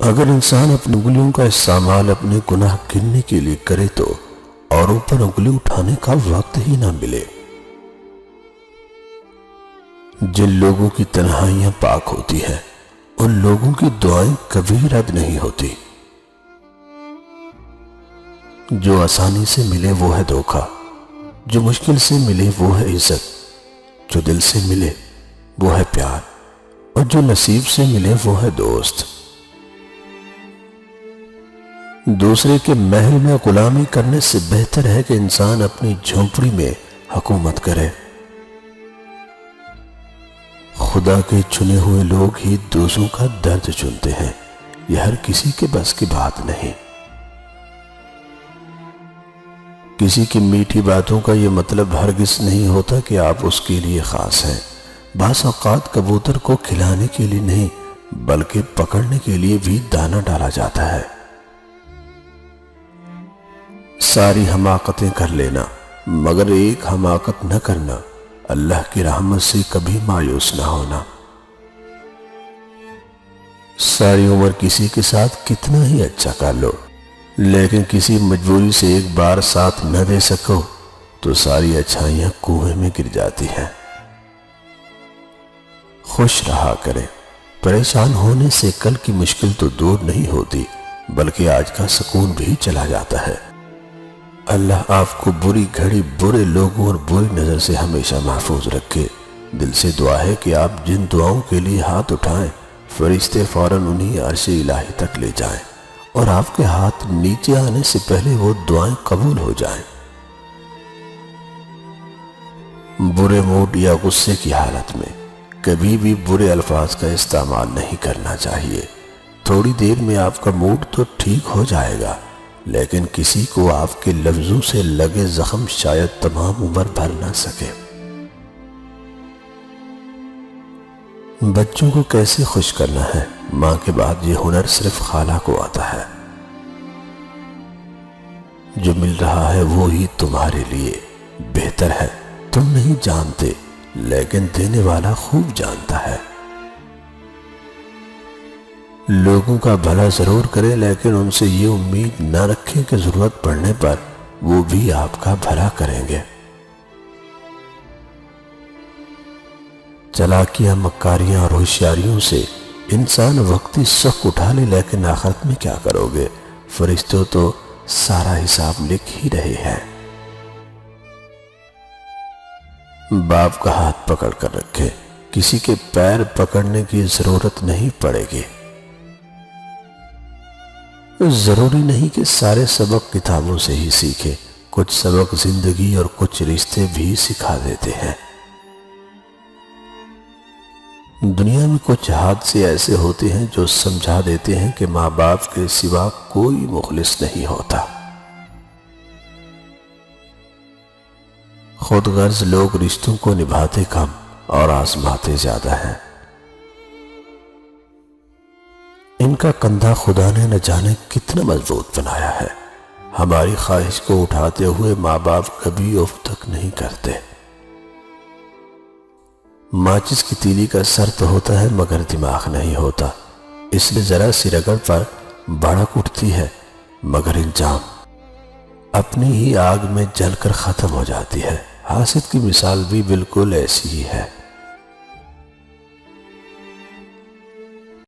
اگر انسان اپنی انگلیوں کا استعمال اپنے گناہ گننے کے لیے کرے تو اوروں پر انگلی اٹھانے کا وقت ہی نہ ملے۔ جن لوگوں کی تنہائیاں پاک ہوتی ہیں ان لوگوں کی دعائیں کبھی رد نہیں ہوتی۔ جو آسانی سے ملے وہ ہے دھوکہ، جو مشکل سے ملے وہ ہے عزت، جو دل سے ملے وہ ہے پیار، اور جو نصیب سے ملے وہ ہے دوست۔ دوسرے کے محل میں غلامی کرنے سے بہتر ہے کہ انسان اپنی جھونپڑی میں حکومت کرے۔ خدا کے چنے ہوئے لوگ ہی دوسروں کا درد چنتے ہیں، یہ ہر کسی کے بس کی بات نہیں۔ کسی کی میٹھی باتوں کا یہ مطلب ہرگز نہیں ہوتا کہ آپ اس کے لیے خاص ہیں۔ بعض اوقات کبوتر کو کھلانے کے لیے نہیں بلکہ پکڑنے کے لیے بھی دانہ ڈالا جاتا ہے۔ ساری حماقتیں کر لینا مگر ایک حماقت نہ کرنا، اللہ کی رحمت سے کبھی مایوس نہ ہونا۔ ساری عمر کسی کے ساتھ کتنا ہی اچھا کر لو لیکن کسی مجبوری سے ایک بار ساتھ نہ دے سکو تو ساری اچھائیاں کنویں میں گر جاتی ہیں۔ خوش رہا کریں، پریشان ہونے سے کل کی مشکل تو دور نہیں ہوتی بلکہ آج کا سکون بھی چلا جاتا ہے۔ اللہ آپ کو بری گھڑی، برے لوگوں اور بری نظر سے ہمیشہ محفوظ رکھے۔ دل سے دعا ہے کہ آپ جن دعاؤں کے لیے ہاتھ اٹھائیں فرشتے فوراً انہیں عرش الہی تک لے جائیں اور آپ کے ہاتھ نیچے آنے سے پہلے وہ دعائیں قبول ہو جائیں۔ برے موڈ یا غصے کی حالت میں کبھی بھی برے الفاظ کا استعمال نہیں کرنا چاہیے۔ تھوڑی دیر میں آپ کا موڈ تو ٹھیک ہو جائے گا لیکن کسی کو آپ کے لفظوں سے لگے زخم شاید تمام عمر بھر نہ سکے۔ بچوں کو کیسے خوش کرنا ہے، ماں کے بعد یہ ہنر صرف خالہ کو آتا ہے۔ جو مل رہا ہے وہی تمہارے لیے بہتر ہے، تم نہیں جانتے لیکن دینے والا خوب جانتا ہے۔ لوگوں کا بھلا ضرور کریں لیکن ان سے یہ امید نہ رکھیں کہ ضرورت پڑنے پر وہ بھی آپ کا بھلا کریں گے۔ چالاکیاں، مکاریاں اور ہوشیاریوں سے انسان وقتی سخت اٹھا لے لیکن آخرت میں کیا کرو گے؟ فرشتوں تو سارا حساب لکھ ہی رہے ہیں۔ باپ کا ہاتھ پکڑ کر رکھے، کسی کے پیر پکڑنے کی ضرورت نہیں پڑے گی۔ ضروری نہیں کہ سارے سبق کتابوں سے ہی سیکھے، کچھ سبق زندگی اور کچھ رشتے بھی سکھا دیتے ہیں۔ دنیا میں کچھ حادثے ایسے ہوتے ہیں جو سمجھا دیتے ہیں کہ ماں باپ کے سوا کوئی مخلص نہیں ہوتا۔ خود غرض لوگ رشتوں کو نبھاتے کم اور آزماتے زیادہ ہیں۔ ان کا کندھا خدا نے نہ جانے کتنا مضبوط بنایا ہے، ہماری خواہش کو اٹھاتے ہوئے ماں باپ کبھی اف تک نہیں کرتے۔ ماچس کی تیلی کا سر تو ہوتا ہے مگر دماغ نہیں ہوتا، اس لیے ذرا سی رگڑ پر بھڑک اٹھتی ہے مگر انجام اپنی ہی آگ میں جل کر ختم ہو جاتی ہے۔ حاسد کی مثال بھی بالکل ایسی ہی ہے۔